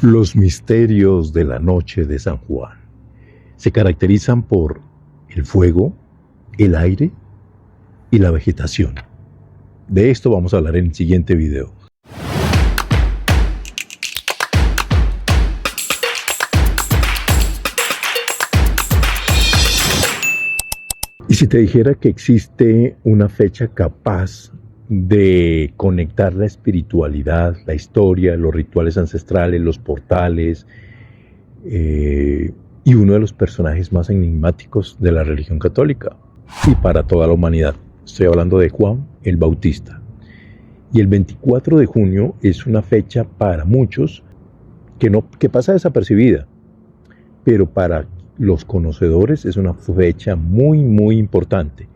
Los misterios de la noche de San Juan se caracterizan por el fuego, el aire y la vegetación. De esto vamos a hablar en el siguiente video. Y si te dijera que existe una fecha capaz de conectar la espiritualidad, la historia, los rituales ancestrales, los portales, y uno de los personajes más enigmáticos de la religión católica y para toda la humanidad. Estoy hablando de Juan el Bautista. Y el 24 de junio es una fecha para muchos que pasa desapercibida, pero para los conocedores es una fecha muy, muy importante,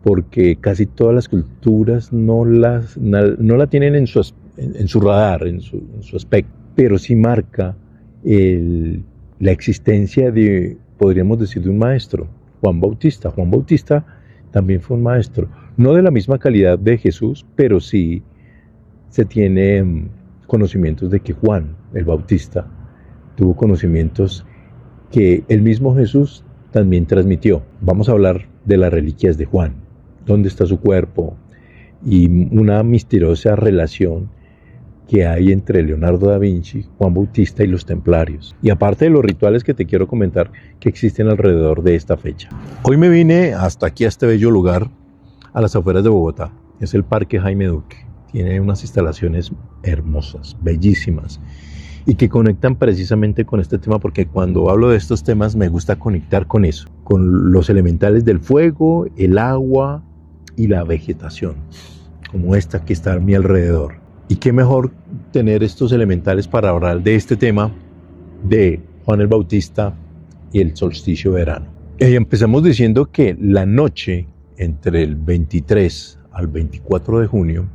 porque casi todas las culturas no la tienen en su radar, en su aspecto, pero sí marca la existencia de, podríamos decir, de un maestro, Juan Bautista. Juan Bautista también fue un maestro, no de la misma calidad de Jesús, pero sí se tiene conocimientos de que Juan el Bautista tuvo conocimientos que el mismo Jesús también transmitió. Vamos a hablar de las reliquias de Juan, dónde está su cuerpo y una misteriosa relación que hay entre Leonardo da Vinci, Juan Bautista y los templarios. Y aparte de los rituales que te quiero comentar que existen alrededor de esta fecha. Hoy me vine hasta aquí, a este bello lugar, a las afueras de Bogotá. Es el Parque Jaime Duque. Tiene unas instalaciones hermosas, bellísimas, y que conectan precisamente con este tema, porque cuando hablo de estos temas me gusta conectar con eso, con los elementales del fuego, el agua y la vegetación, como esta que está a mi alrededor. Y qué mejor tener estos elementales para hablar de este tema de Juan el Bautista y el solsticio de verano. Empezamos diciendo que la noche entre el 23 al 24 de junio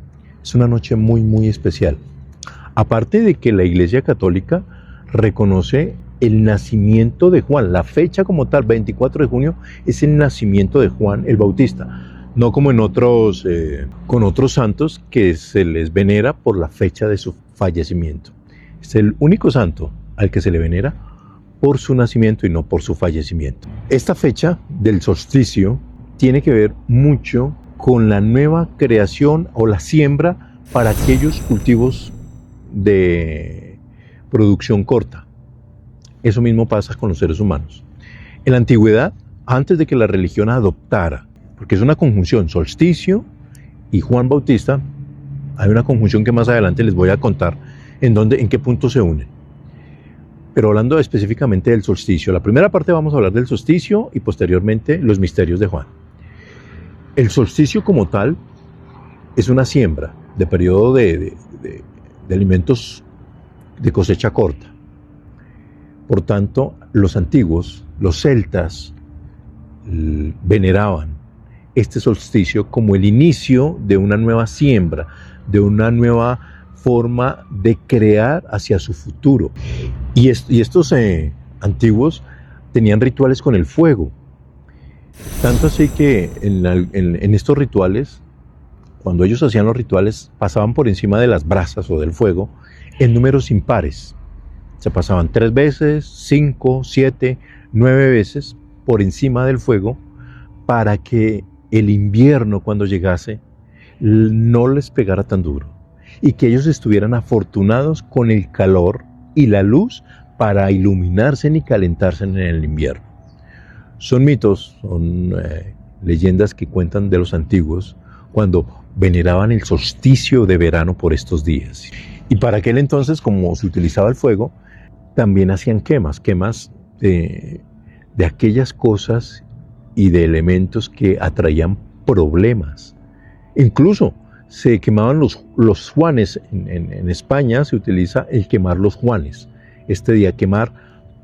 es una noche muy, muy especial. Aparte de que la Iglesia Católica reconoce el nacimiento de Juan, la fecha como tal, 24 de junio, es el nacimiento de Juan el Bautista, no como en con otros santos que se les venera por la fecha de su fallecimiento. Es el único santo al que se le venera por su nacimiento y no por su fallecimiento. Esta fecha del solsticio tiene que ver mucho con la nueva creación o la siembra para aquellos cultivos de producción corta. Eso mismo pasa con los seres humanos. En la antigüedad, antes de que la religión adoptara, porque es una conjunción, solsticio y Juan Bautista, hay una conjunción que más adelante les voy a contar en qué punto se unen. Pero hablando específicamente del solsticio, la primera parte vamos a hablar del solsticio y posteriormente los misterios de Juan. El solsticio como tal es una siembra de periodo de alimentos de cosecha corta. Por tanto, los antiguos, los celtas, veneraban este solsticio como el inicio de una nueva siembra, de una nueva forma de crear hacia su futuro. Y estos antiguos tenían rituales con el fuego. Tanto así que en estos rituales, cuando ellos hacían los rituales, pasaban por encima de las brasas o del fuego en números impares. Se pasaban 3 veces, 5, 7, 9 veces por encima del fuego para que el invierno, cuando llegase, no les pegara tan duro y que ellos estuvieran afortunados con el calor y la luz para iluminarse y calentarse en el invierno. Son mitos, son leyendas que cuentan de los antiguos cuando veneraban el solsticio de verano por estos días. Y para aquel entonces, como se utilizaba el fuego, también hacían quemas de aquellas cosas y de elementos que atraían problemas. Incluso se quemaban los juanes. En España se utiliza el quemar los juanes. Este día, quemar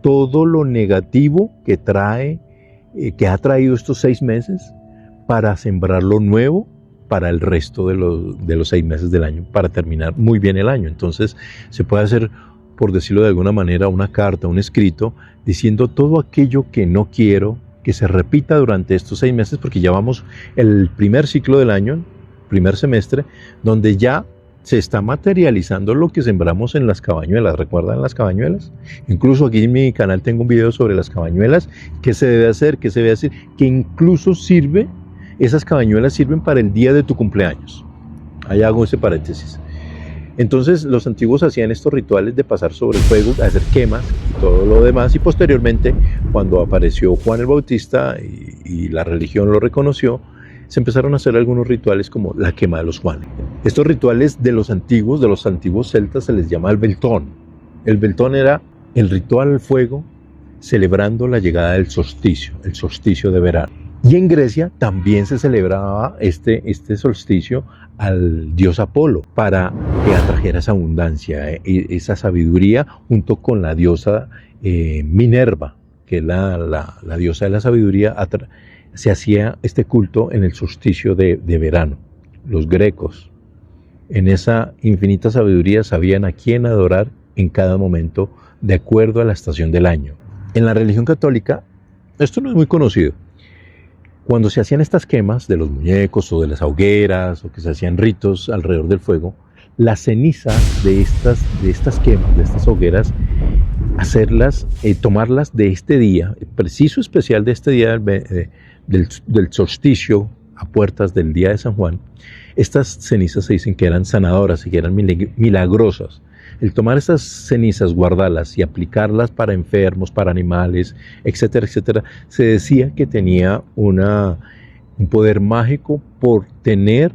todo lo negativo que ha traído estos 6 meses para sembrar lo nuevo para el resto de los 6 meses del año, para terminar muy bien el año. Entonces se puede hacer, por decirlo de alguna manera, una carta, un escrito, diciendo todo aquello que no quiero que se repita durante estos 6 meses, porque ya vamos el primer ciclo del año, primer semestre, donde ya se está materializando lo que sembramos en las cabañuelas. ¿Recuerdan las cabañuelas? Incluso aquí en mi canal tengo un video sobre las cabañuelas, qué se debe hacer, qué se debe hacer, que incluso esas cabañuelas sirven para el día de tu cumpleaños. Ahí hago ese paréntesis. Entonces los antiguos hacían estos rituales de pasar sobre el fuego, hacer quemas y todo lo demás, y posteriormente, cuando apareció Juan el Bautista y la religión lo reconoció, se empezaron a hacer algunos rituales como la quema de los Juanes. Estos rituales de los antiguos celtas, se les llama el Beltón. El Beltón era el ritual al fuego celebrando la llegada del solsticio, el solsticio de verano. Y en Grecia también se celebraba este solsticio al dios Apolo para que atrajera esa abundancia, esa sabiduría, junto con la diosa Minerva, que es la diosa de la sabiduría. Se hacía este culto en el solsticio de verano. Los griegos, en esa infinita sabiduría, sabían a quién adorar en cada momento de acuerdo a la estación del año. En la religión católica, esto no es muy conocido. Cuando se hacían estas quemas de los muñecos o de las hogueras, o que se hacían ritos alrededor del fuego, las cenizas de estas quemas, de estas hogueras, tomarlas de este día, preciso especial de este día del solsticio, a puertas del día de San Juan, estas cenizas se dicen que eran sanadoras y que eran milagrosas. El tomar estas cenizas, guardarlas y aplicarlas para enfermos, para animales, etcétera, etcétera, se decía que tenía un poder mágico por tener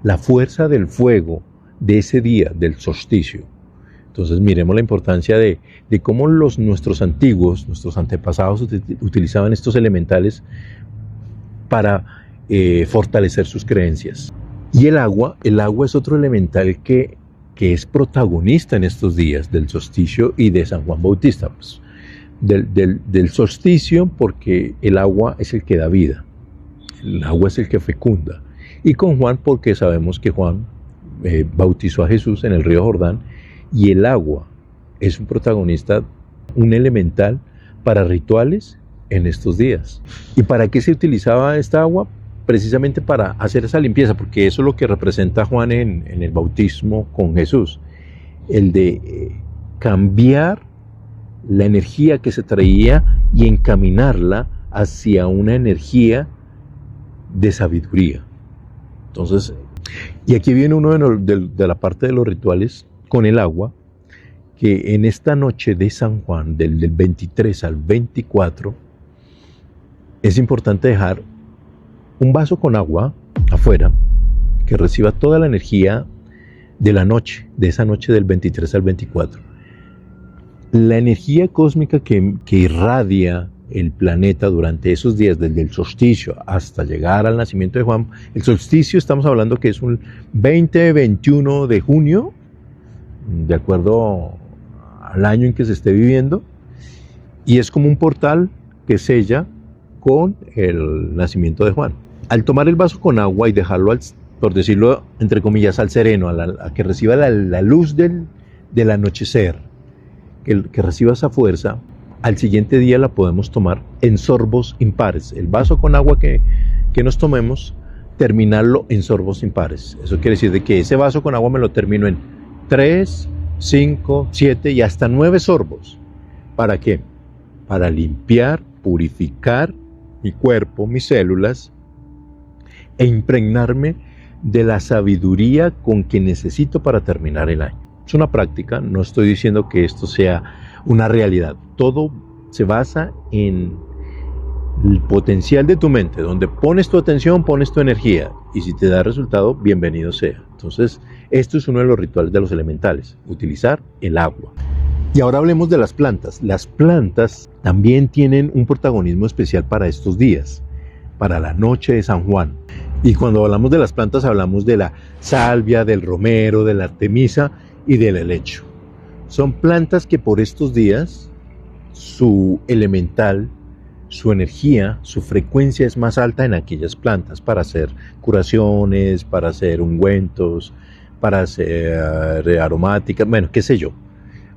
la fuerza del fuego de ese día, del solsticio. Entonces miremos la importancia de cómo nuestros antiguos, nuestros antepasados utilizaban estos elementales para fortalecer sus creencias. Y el agua es otro elemental que es protagonista en estos días del solsticio y de San Juan Bautista. Pues, del solsticio, porque el agua es el que da vida, el agua es el que fecunda. Y con Juan, porque sabemos que Juan bautizó a Jesús en el río Jordán, y el agua es un protagonista, un elemental para rituales en estos días. ¿Y para qué se utilizaba esta agua? Precisamente para hacer esa limpieza, porque eso es lo que representa Juan en el bautismo con Jesús, el de cambiar la energía que se traía y encaminarla hacia una energía de sabiduría. Entonces, y aquí viene uno de la parte de los rituales con el agua, que en esta noche de San Juan, del 23 al 24, es importante dejar un vaso con agua afuera que reciba toda la energía de la noche, de esa noche del 23 al 24. La energía cósmica que irradia el planeta durante esos días, desde el solsticio hasta llegar al nacimiento de Juan. El solsticio estamos hablando que es un 20-21 de junio, de acuerdo al año en que se esté viviendo, y es como un portal que sella con el nacimiento de Juan. Al tomar el vaso con agua y dejarlo, por decirlo entre comillas, al sereno, a que reciba la luz del anochecer, que reciba esa fuerza, al siguiente día la podemos tomar en sorbos impares. El vaso con agua que nos tomemos, terminarlo en sorbos impares. Eso quiere decir de que ese vaso con agua me lo termino en 3, 5, 7 y hasta 9 sorbos. ¿Para qué? Para limpiar, purificar mi cuerpo, mis células, e impregnarme de la sabiduría con que necesito para terminar el año. Es una práctica, no estoy diciendo que esto sea una realidad. Todo se basa en el potencial de tu mente. Donde pones tu atención, pones tu energía. Y si te da resultado, bienvenido sea. Entonces, esto es uno de los rituales de los elementales, utilizar el agua. Y ahora hablemos de las plantas. Las plantas también tienen un protagonismo especial para estos días, para la noche de San Juan. Y cuando hablamos de las plantas, hablamos de la salvia, del romero, de la artemisa y del helecho. Son plantas que por estos días, su elemental, su energía, su frecuencia es más alta en aquellas plantas para hacer curaciones, para hacer ungüentos, para hacer aromáticas, bueno, qué sé yo.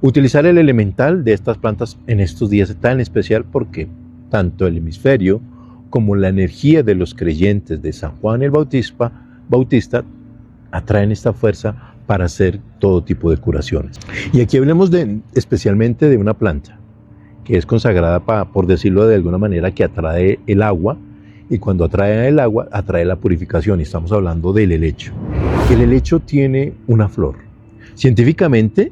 Utilizar el elemental de estas plantas en estos días es tan especial porque tanto el hemisferio como la energía de los creyentes de San Juan el Bautista atraen esta fuerza para hacer todo tipo de curaciones. Y aquí hablemos especialmente de una planta que es consagrada, por decirlo de alguna manera, que atrae el agua, y cuando atrae el agua, atrae la purificación, y estamos hablando del helecho. El helecho tiene una flor. Científicamente,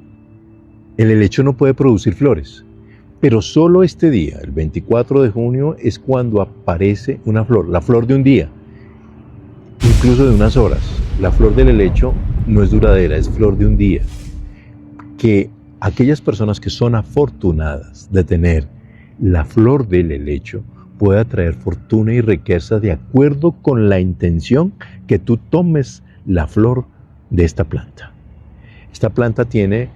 el helecho no puede producir flores, pero solo este día, el 24 de junio, es cuando aparece una flor, la flor de un día, incluso de unas horas. La flor del helecho no es duradera, es flor de un día. Que aquellas personas que son afortunadas de tener la flor del helecho pueda traer fortuna y riqueza de acuerdo con la intención que tú tomes la flor de esta planta. Esta planta tiene,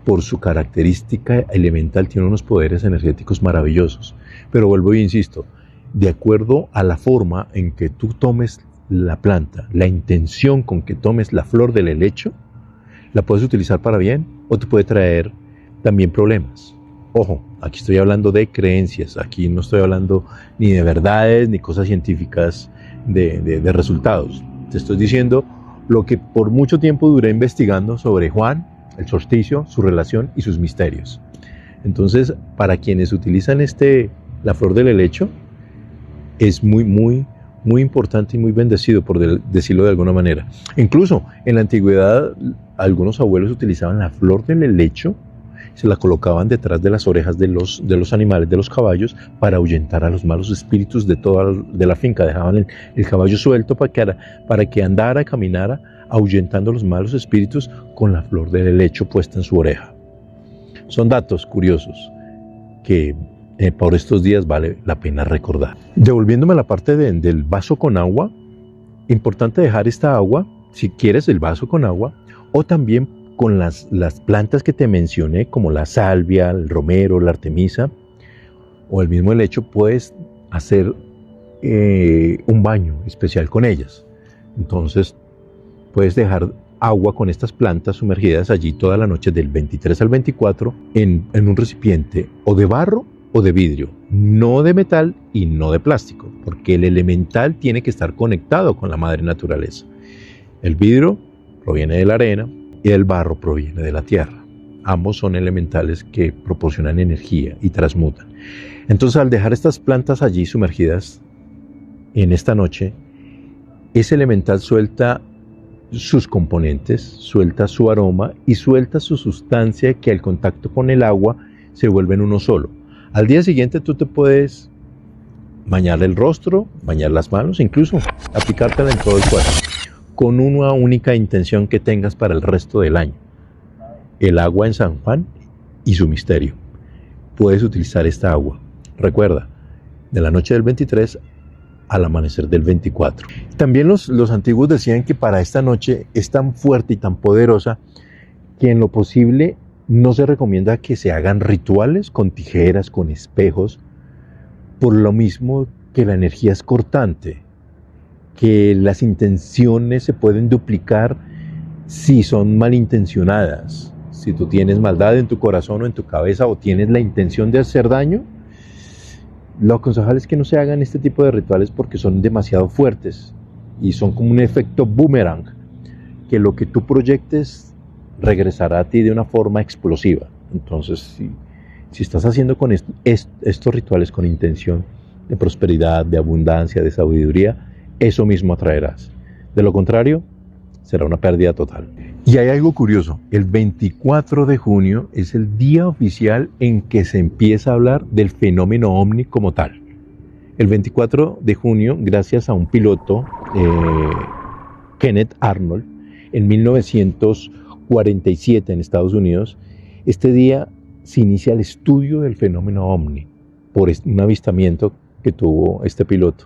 por su característica elemental, tiene unos poderes energéticos maravillosos. Pero vuelvo e insisto, de acuerdo a la forma en que tú tomes la planta, la intención con que tomes la flor del helecho, la puedes utilizar para bien o te puede traer también problemas. Ojo, aquí estoy hablando de creencias, aquí no estoy hablando ni de verdades ni cosas científicas de resultados. Te estoy diciendo lo que por mucho tiempo duré investigando sobre Juan, el solsticio, su relación y sus misterios. Entonces, para quienes utilizan la flor del helecho, es muy importante y muy bendecido, por decirlo de alguna manera. Incluso en la antigüedad, algunos abuelos utilizaban la flor del helecho, se la colocaban detrás de las orejas de los animales, de los caballos, para ahuyentar a los malos espíritus de la finca. Dejaban el caballo suelto para que andara, caminara, ahuyentando a los malos espíritus con la flor del helecho puesta en su oreja. Son datos curiosos que por estos días vale la pena recordar. Devolviéndome a la parte del vaso con agua, importante dejar esta agua, si quieres el vaso con agua, o también con las plantas que te mencioné, como la salvia, el romero, la artemisa, o el mismo helecho, puedes hacer un baño especial con ellas. Entonces, puedes dejar agua con estas plantas sumergidas allí toda la noche del 23 al 24 en un recipiente o de barro o de vidrio, no de metal y no de plástico, porque el elemental tiene que estar conectado con la madre naturaleza. El vidrio proviene de la arena y el barro proviene de la tierra. Ambos son elementales que proporcionan energía y transmutan. Entonces, al dejar estas plantas allí sumergidas en esta noche, ese elemental suelta sus componentes, suelta su aroma y suelta su sustancia, que al contacto con el agua se vuelven uno solo. Al día siguiente tú te puedes bañar el rostro, bañar las manos, incluso aplicártela en todo el cuerpo, con una única intención que tengas para el resto del año: el agua en San Juan y su misterio. Puedes utilizar esta agua, recuerda, de la noche del 23 al amanecer del 24. También los antiguos decían que para esta noche es tan fuerte y tan poderosa que en lo posible no se recomienda que se hagan rituales con tijeras, con espejos, por lo mismo que la energía es cortante, que las intenciones se pueden duplicar si son malintencionadas. Si tú tienes maldad en tu corazón o en tu cabeza, o tienes la intención de hacer daño, lo aconsejable es que no se hagan este tipo de rituales, porque son demasiado fuertes y son como un efecto boomerang, que lo que tú proyectes regresará a ti de una forma explosiva. Entonces, si estás haciendo con estos rituales con intención de prosperidad, de abundancia, de sabiduría, eso mismo atraerás. De lo contrario, será una pérdida total. Y hay algo curioso: el 24 de junio es el día oficial en que se empieza a hablar del fenómeno ovni como tal. El 24 de junio, gracias a un piloto, Kenneth Arnold, en 1947 en Estados Unidos, este día se inicia el estudio del fenómeno ovni por un avistamiento que tuvo este piloto.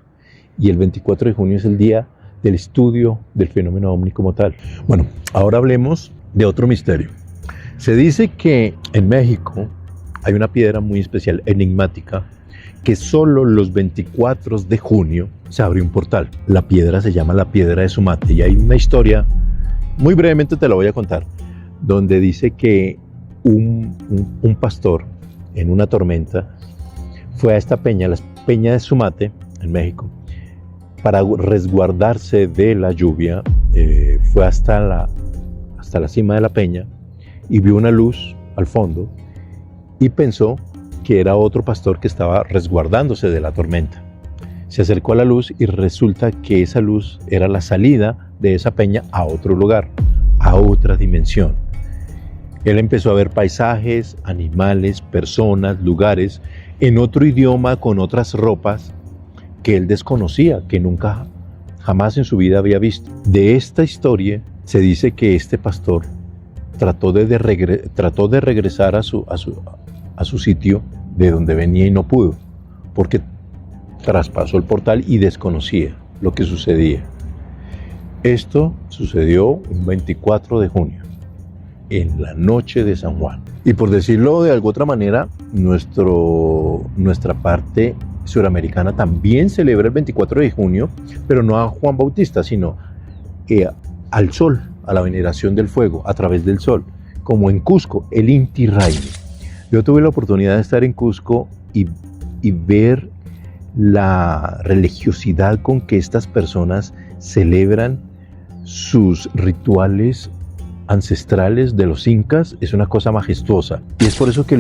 Y el 24 de junio es el día del estudio del fenómeno ovni como tal. Bueno, ahora hablemos de otro misterio. Se dice que en México hay una piedra muy especial, enigmática, que solo los 24 de junio se abre un portal. La piedra se llama la piedra de Sumate, y hay una historia, muy brevemente te la voy a contar, donde dice que un pastor en una tormenta fue a esta peña, la peña de Sumate, en México, para resguardarse de la lluvia fue hasta la cima de la peña y vio una luz al fondo y pensó que era otro pastor que estaba resguardándose de la tormenta. Se acercó a la luz y resulta que esa luz era la salida de esa peña a otro lugar, a otra dimensión. Él empezó a ver paisajes, animales, personas, lugares, en otro idioma, con otras ropas que él desconocía, que nunca, jamás en su vida había visto. De esta historia se dice que este pastor trató de regresar a su sitio de donde venía y no pudo, porque traspasó el portal y desconocía lo que sucedía. Esto sucedió un 24 de junio, en la noche de San Juan. Y por decirlo de alguna otra manera, nuestra parte suramericana también celebra el 24 de junio, pero no a Juan Bautista, sino al sol, a la veneración del fuego, a través del sol, como en Cusco, el Inti Raymi. Yo tuve la oportunidad de estar en Cusco y ver la religiosidad con que estas personas celebran sus rituales ancestrales de los incas. Es una cosa majestuosa. Y es por eso que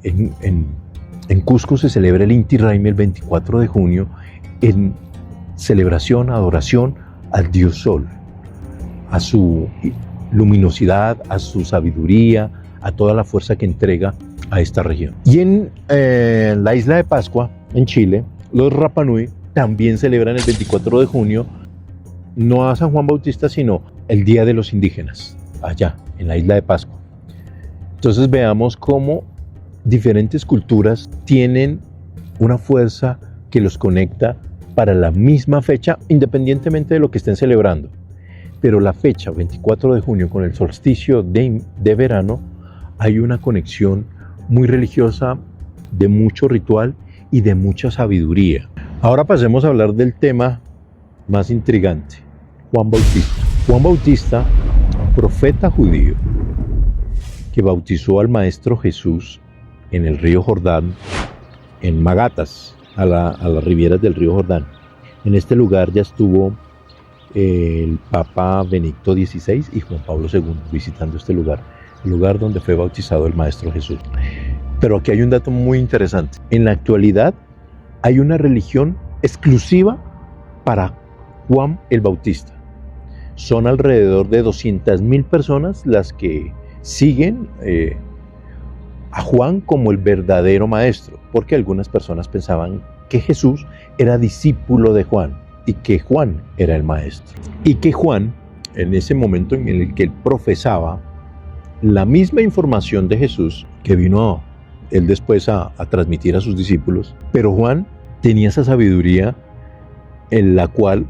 en Cusco se celebra el Inti Raymi el 24 de junio en celebración, adoración al dios sol, a su luminosidad, a su sabiduría, a toda la fuerza que entrega a esta región. Y en la isla de Pascua, en Chile, los Rapa Nui también celebran el 24 de junio, no a San Juan Bautista, sino el Día de los Indígenas, allá, en la isla de Pascua. Entonces veamos cómo diferentes culturas tienen una fuerza que los conecta para la misma fecha, independientemente de lo que estén celebrando. Pero la fecha, 24 de junio, con el solsticio de verano, hay una conexión muy religiosa, de mucho ritual y de mucha sabiduría. Ahora pasemos a hablar del tema más intrigante, Juan Bautista. Juan Bautista, profeta judío, que bautizó al Maestro Jesús en el río Jordán, en Magatas, a las riberas del río Jordán. En este lugar ya estuvo el Papa Benedicto XVI y Juan Pablo II visitando este lugar, el lugar donde fue bautizado el Maestro Jesús. Pero aquí hay un dato muy interesante. En la actualidad hay una religión exclusiva para Juan el Bautista. Son alrededor de 200.000 personas las que siguen a Juan como el verdadero maestro, porque algunas personas pensaban que Jesús era discípulo de Juan y que Juan era el maestro. Y que Juan, en ese momento en el que él profesaba la misma información de Jesús que vino él después a transmitir a sus discípulos, pero Juan tenía esa sabiduría en la cual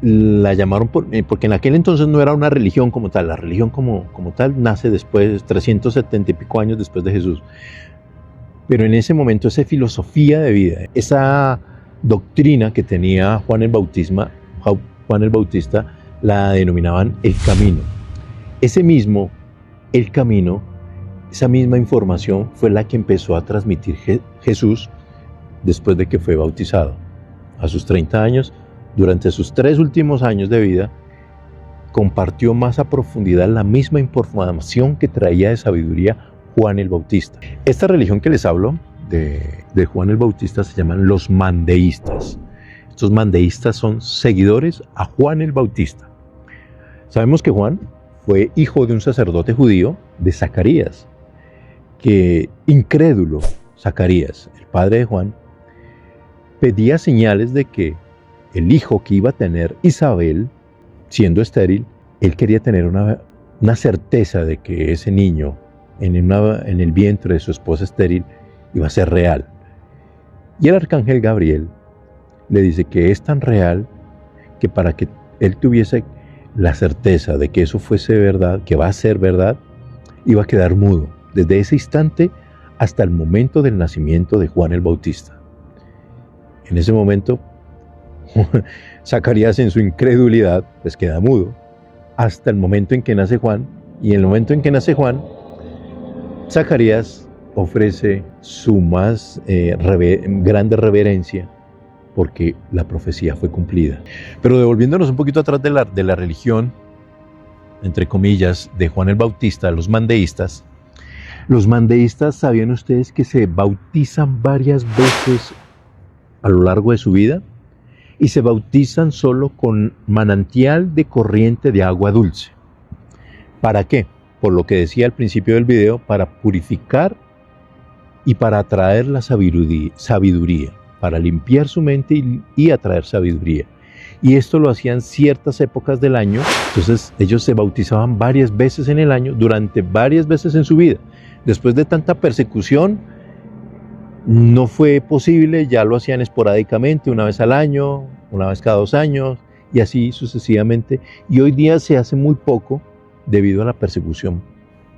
la llamaron, porque en aquel entonces no era una religión como tal. La religión como tal nace después, 370 y pico años después de Jesús. Pero en ese momento esa filosofía de vida, esa doctrina que tenía Juan el Bautista, la denominaban el camino. El camino, esa misma información fue la que empezó a transmitir Jesús después de que fue bautizado. A sus 30 años, durante sus 3 últimos años de vida, compartió más a profundidad la misma información que traía de sabiduría Juan el Bautista. Esta religión que les hablo de Juan el Bautista se llaman los mandeístas. Estos mandeístas son seguidores a Juan el Bautista. Sabemos que Juan fue hijo de un sacerdote judío, de Zacarías, que incrédulo Zacarías, el padre de Juan, pedía señales de que el hijo que iba a tener Isabel, siendo estéril, él quería tener una certeza de que ese niño en el vientre de su esposa estéril iba a ser real. Y el arcángel Gabriel le dice que es tan real que para que él tuviese la certeza de que eso fuese verdad, que va a ser verdad, iba a quedar mudo desde ese instante hasta el momento del nacimiento de Juan el Bautista. En ese momento, Zacarías, en su incredulidad, pues queda mudo hasta el momento en que nace Juan. Y en el momento en que nace Juan, Zacarías ofrece su más grande reverencia porque la profecía fue cumplida. Pero devolviéndonos un poquito atrás de la religión, entre comillas, de Juan el Bautista, los mandeístas, ¿sabían ustedes que se bautizan varias veces a lo largo de su vida? Y se bautizan solo con manantial de corriente de agua dulce. ¿Para qué? Por lo que decía al principio del video, para purificar y para atraer la sabiduría, para limpiar su mente y atraer sabiduría. Y esto lo hacían ciertas épocas del año, entonces ellos se bautizaban varias veces en el año, durante varias veces en su vida. Después de tanta persecución, no fue posible, ya lo hacían esporádicamente, una vez al año, una vez cada 2 años, y así sucesivamente. Y hoy día se hace muy poco debido a la persecución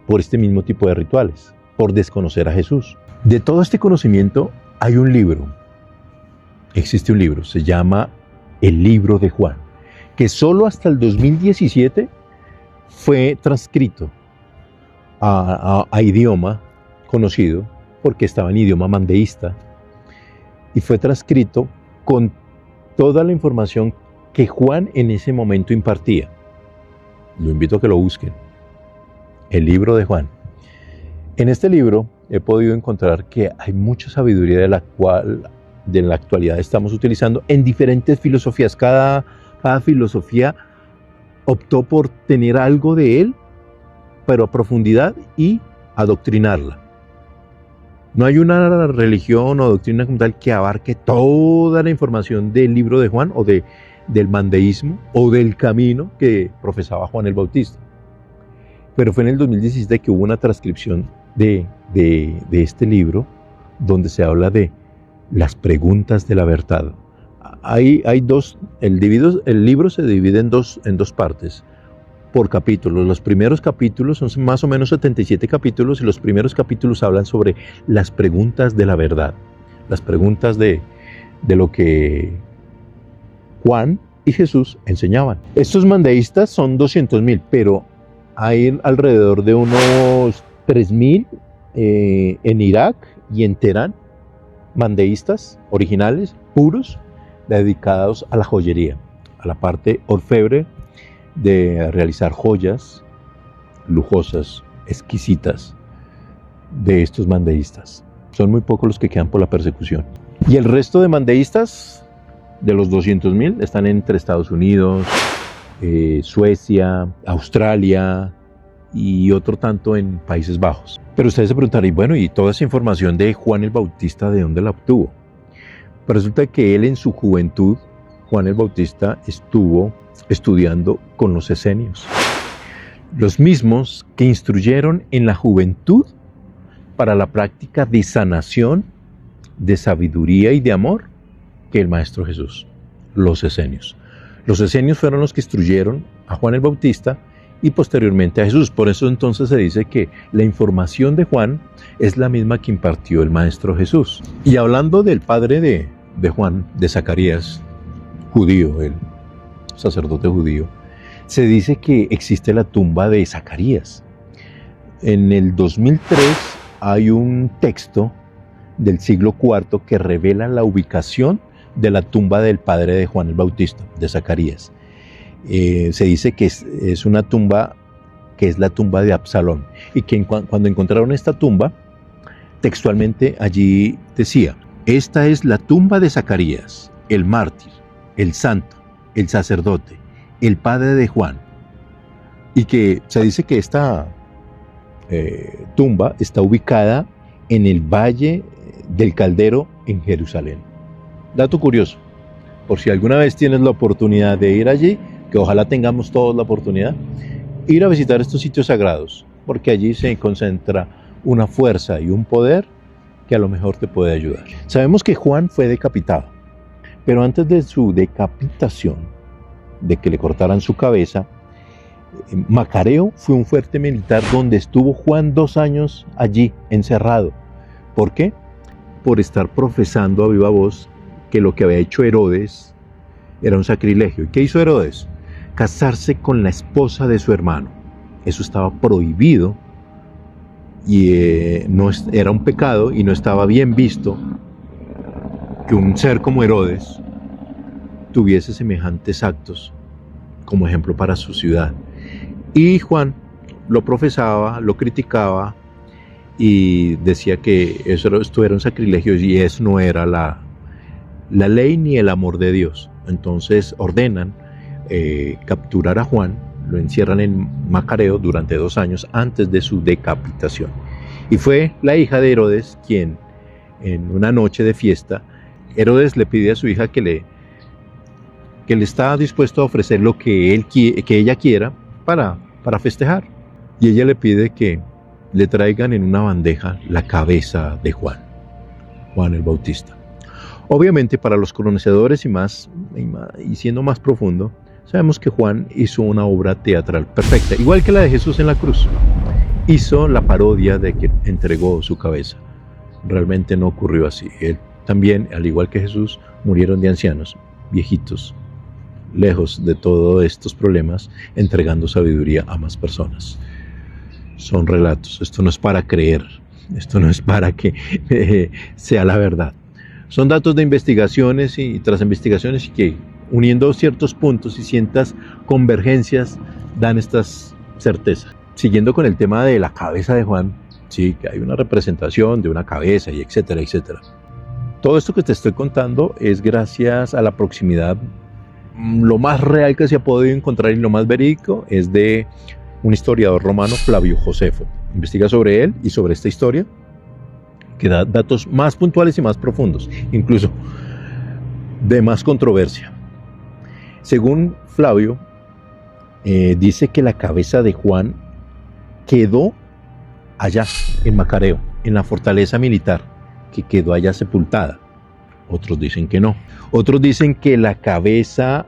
por este mismo tipo de rituales, por desconocer a Jesús. De todo este conocimiento hay un libro, existe un libro, se llama El Libro de Juan, que solo hasta el 2017 fue transcrito a idioma conocido, porque estaba en idioma mandeísta, y fue transcrito con toda la información que Juan en ese momento impartía. Lo invito a que lo busquen. El Libro de Juan. En este libro he podido encontrar que hay mucha sabiduría de la cual de la actualidad estamos utilizando en diferentes filosofías. Cada filosofía optó por tener algo de él, pero a profundidad, y adoctrinarla. No hay una religión o doctrina como tal que abarque toda la información del Libro de Juan o del mandeísmo o del camino que profesaba Juan el Bautista. Pero fue en el 2017 que hubo una transcripción de este libro donde se habla de las preguntas de la verdad. Hay dos, el libro se divide en dos partes, por capítulos. Los primeros capítulos son más o menos 77 capítulos, y los primeros capítulos hablan sobre las preguntas de la verdad, las preguntas de lo que Juan y Jesús enseñaban. Estos mandeístas son 200,000, pero hay alrededor de unos 3,000 en Irak y en Teherán, mandeístas originales, puros, dedicados a la joyería, a la parte orfebre, de realizar joyas lujosas, exquisitas, de estos mandeístas. Son muy pocos los que quedan por la persecución. Y el resto de mandeístas, de los 200,000, están entre Estados Unidos, Suecia, Australia y otro tanto en Países Bajos. Pero ustedes se preguntarán, bueno, ¿y toda esa información de Juan el Bautista de dónde la obtuvo? Pues resulta que él en su juventud, Juan el Bautista, estuvo estudiando con los esenios, los mismos que instruyeron en la juventud para la práctica de sanación, de sabiduría y de amor que el Maestro Jesús, los esenios. Los esenios fueron los que instruyeron a Juan el Bautista y posteriormente a Jesús. Por eso entonces se dice que la información de Juan es la misma que impartió el Maestro Jesús. Y hablando del padre de Juan, de Zacarías, judío, el sacerdote judío, se dice que existe la tumba de Zacarías. En el 2003 hay un texto del siglo IV que revela la ubicación de la tumba del padre de Juan el Bautista, de Zacarías. Se dice que es una tumba que es la tumba de Absalón, y que cuando encontraron esta tumba, textualmente allí decía: esta es la tumba de Zacarías, el mártir, el santo, el sacerdote, el padre de Juan. Y que se dice que esta tumba está ubicada en el Valle del Caldero en Jerusalén. Dato curioso, por si alguna vez tienes la oportunidad de ir allí, que ojalá tengamos todos la oportunidad, ir a visitar estos sitios sagrados, porque allí se concentra una fuerza y un poder que a lo mejor te puede ayudar. Sabemos que Juan fue decapitado, pero antes de su decapitación, de que le cortaran su cabeza, Macareo fue un fuerte militar donde estuvo Juan 2 años allí encerrado. ¿Por qué? Por estar profesando a viva voz que lo que había hecho Herodes era un sacrilegio. ¿Y qué hizo Herodes? Casarse con la esposa de su hermano. Eso estaba prohibido y no era un pecado, y no estaba bien visto que un ser como Herodes tuviese semejantes actos como ejemplo para su ciudad. Y Juan lo profesaba, lo criticaba y decía que esto era un sacrilegio y eso no era la ley ni el amor de Dios. Entonces ordenan capturar a Juan, lo encierran en Macareo durante 2 años antes de su decapitación. Y fue la hija de Herodes quien, en una noche de fiesta, Herodes le pide a su hija que le está dispuesto a ofrecer lo que ella quiera para festejar. Y ella le pide que le traigan en una bandeja la cabeza de Juan el Bautista. Obviamente para los conocedores y siendo más profundo, sabemos que Juan hizo una obra teatral perfecta, igual que la de Jesús en la cruz. Hizo la parodia de que entregó su cabeza. Realmente no ocurrió así. Él también, al igual que Jesús, murieron de ancianos, viejitos, lejos de todos estos problemas, entregando sabiduría a más personas. Son relatos. Esto no es para creer. Esto no es para que sea la verdad. Son datos de investigaciones y tras investigaciones y que uniendo ciertos puntos y ciertas convergencias dan estas certezas. Siguiendo con el tema de la cabeza de Juan, sí, que hay una representación de una cabeza y etcétera, etcétera. Todo esto que te estoy contando es gracias a la proximidad. Lo más real que se ha podido encontrar y lo más verídico es de un historiador romano, Flavio Josefo. Investiga sobre él y sobre esta historia, que da datos más puntuales y más profundos, incluso de más controversia. Según Flavio, dice que la cabeza de Juan quedó allá, en Macareo, en la fortaleza militar, que quedó allá sepultada. Otros dicen que no. Otros dicen que la cabeza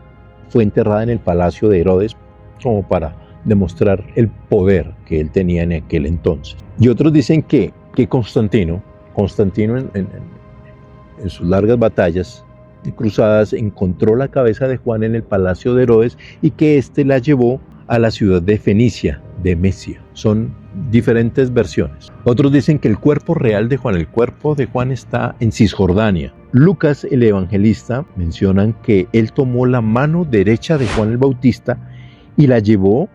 fue enterrada en el palacio de Herodes, como para demostrar el poder que él tenía en aquel entonces. Y otros dicen que Constantino en sus largas batallas y cruzadas encontró la cabeza de Juan en el palacio de Herodes y que éste la llevó a la ciudad de Fenicia, de Mesia. Son diferentes versiones. Otros dicen que el cuerpo real de Juan está en Cisjordania. Lucas, el evangelista, mencionan que él tomó la mano derecha de Juan el Bautista y la llevó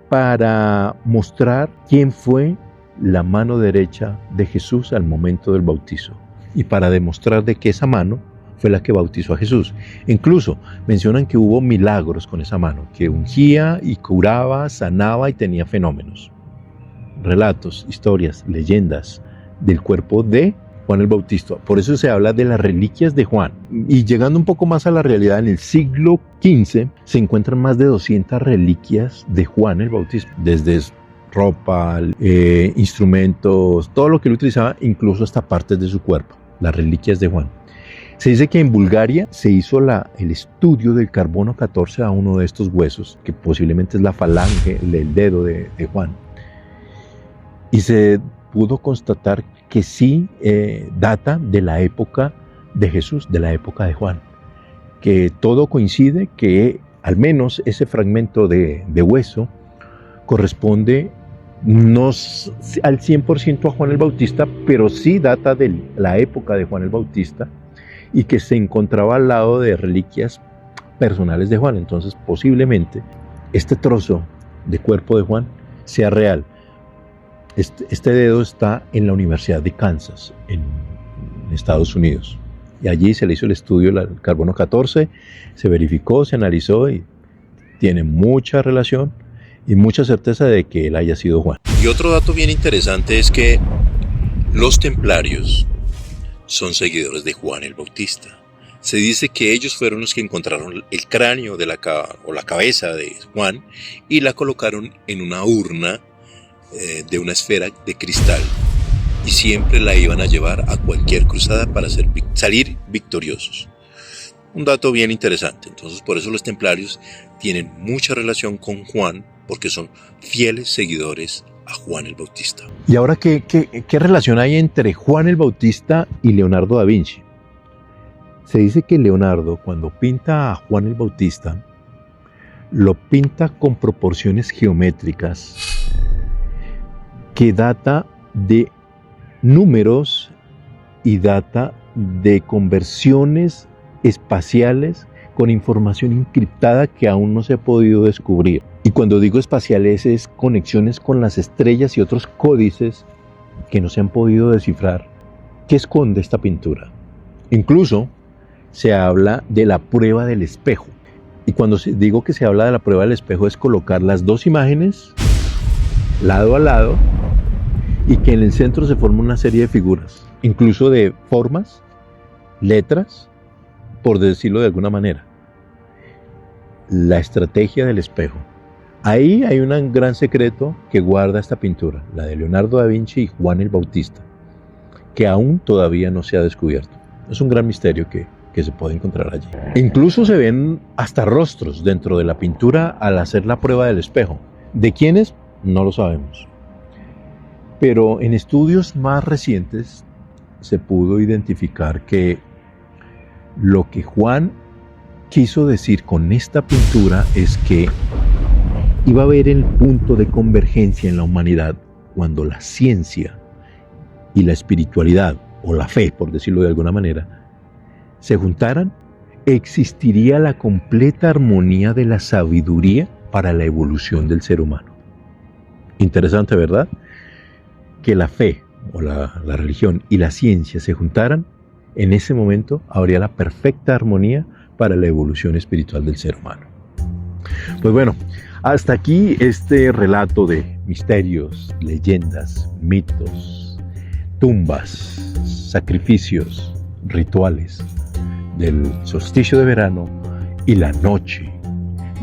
para mostrar quién fue la mano derecha de Jesús al momento del bautizo y para demostrar de que esa mano fue la que bautizó a Jesús. Incluso mencionan que hubo milagros con esa mano, que ungía y curaba, sanaba y tenía fenómenos. Relatos, historias, leyendas del cuerpo de Juan el Bautista. Por eso se habla de las reliquias de Juan. Y llegando un poco más a la realidad, en el siglo XV se encuentran más de 200 reliquias de Juan el Bautista, desde ropa, instrumentos, todo lo que él utilizaba, incluso hasta partes de su cuerpo, las reliquias de Juan. Se dice que en Bulgaria se hizo el estudio del carbono 14 a uno de estos huesos, que posiblemente es la falange, el dedo de Juan. Y se pudo constatar que sí data de la época de Jesús, de la época de Juan. Que todo coincide, que al menos ese fragmento de hueso corresponde no al 100% a Juan el Bautista, pero sí data de la época de Juan el Bautista y que se encontraba al lado de reliquias personales de Juan. Entonces posiblemente este trozo de cuerpo de Juan sea real. Este dedo está en la Universidad de Kansas, en Estados Unidos. Y allí se le hizo el estudio del carbono 14, se verificó, se analizó y tiene mucha relación y mucha certeza de que él haya sido Juan. Y otro dato bien interesante es que los templarios son seguidores de Juan el Bautista. Se dice que ellos fueron los que encontraron el cráneo de la cabeza de Juan y la colocaron en una urna de una esfera de cristal y siempre la iban a llevar a cualquier cruzada para salir victoriosos. Un dato bien interesante. Entonces por eso los templarios tienen mucha relación con Juan, porque son fieles seguidores a Juan el Bautista. ¿Y ahora qué relación hay entre Juan el Bautista y Leonardo da Vinci? Se dice que Leonardo, cuando pinta a Juan el Bautista, lo pinta con proporciones geométricas que data de números y data de conversiones espaciales con información encriptada que aún no se ha podido descubrir. Y cuando digo espaciales es conexiones con las estrellas y otros códices que no se han podido descifrar. ¿Qué esconde esta pintura? Incluso se habla de la prueba del espejo. Y cuando digo que se habla de la prueba del espejo es colocar las dos imágenes lado a lado y que en el centro se forma una serie de figuras, incluso de formas, letras, por decirlo de alguna manera. La estrategia del espejo. Ahí hay un gran secreto que guarda esta pintura, la de Leonardo da Vinci y Juan el Bautista, que aún todavía no se ha descubierto. Es un gran misterio que se puede encontrar allí. Incluso se ven hasta rostros dentro de la pintura al hacer la prueba del espejo. ¿De quiénes? No lo sabemos. Pero en estudios más recientes se pudo identificar que lo que Juan quiso decir con esta pintura es que iba a haber el punto de convergencia en la humanidad cuando la ciencia y la espiritualidad, o la fe, por decirlo de alguna manera, se juntaran, existiría la completa armonía de la sabiduría para la evolución del ser humano. Interesante, ¿verdad? Que la fe, o la religión y la ciencia se juntaran, en ese momento habría la perfecta armonía para la evolución espiritual del ser humano. Pues bueno, hasta aquí este relato de misterios, leyendas, mitos, tumbas, sacrificios, rituales del solsticio de verano y la noche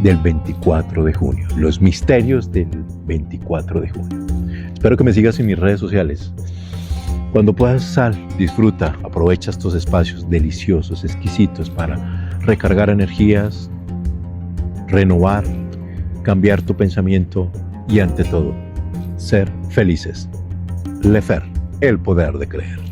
del 24 de junio, los misterios del 24 de junio. Espero que me sigas en mis redes sociales. Cuando puedas, sal, disfruta, aprovecha estos espacios deliciosos, exquisitos para recargar energías, renovar, cambiar tu pensamiento y ante todo, ser felices. Lefer, el poder de creer.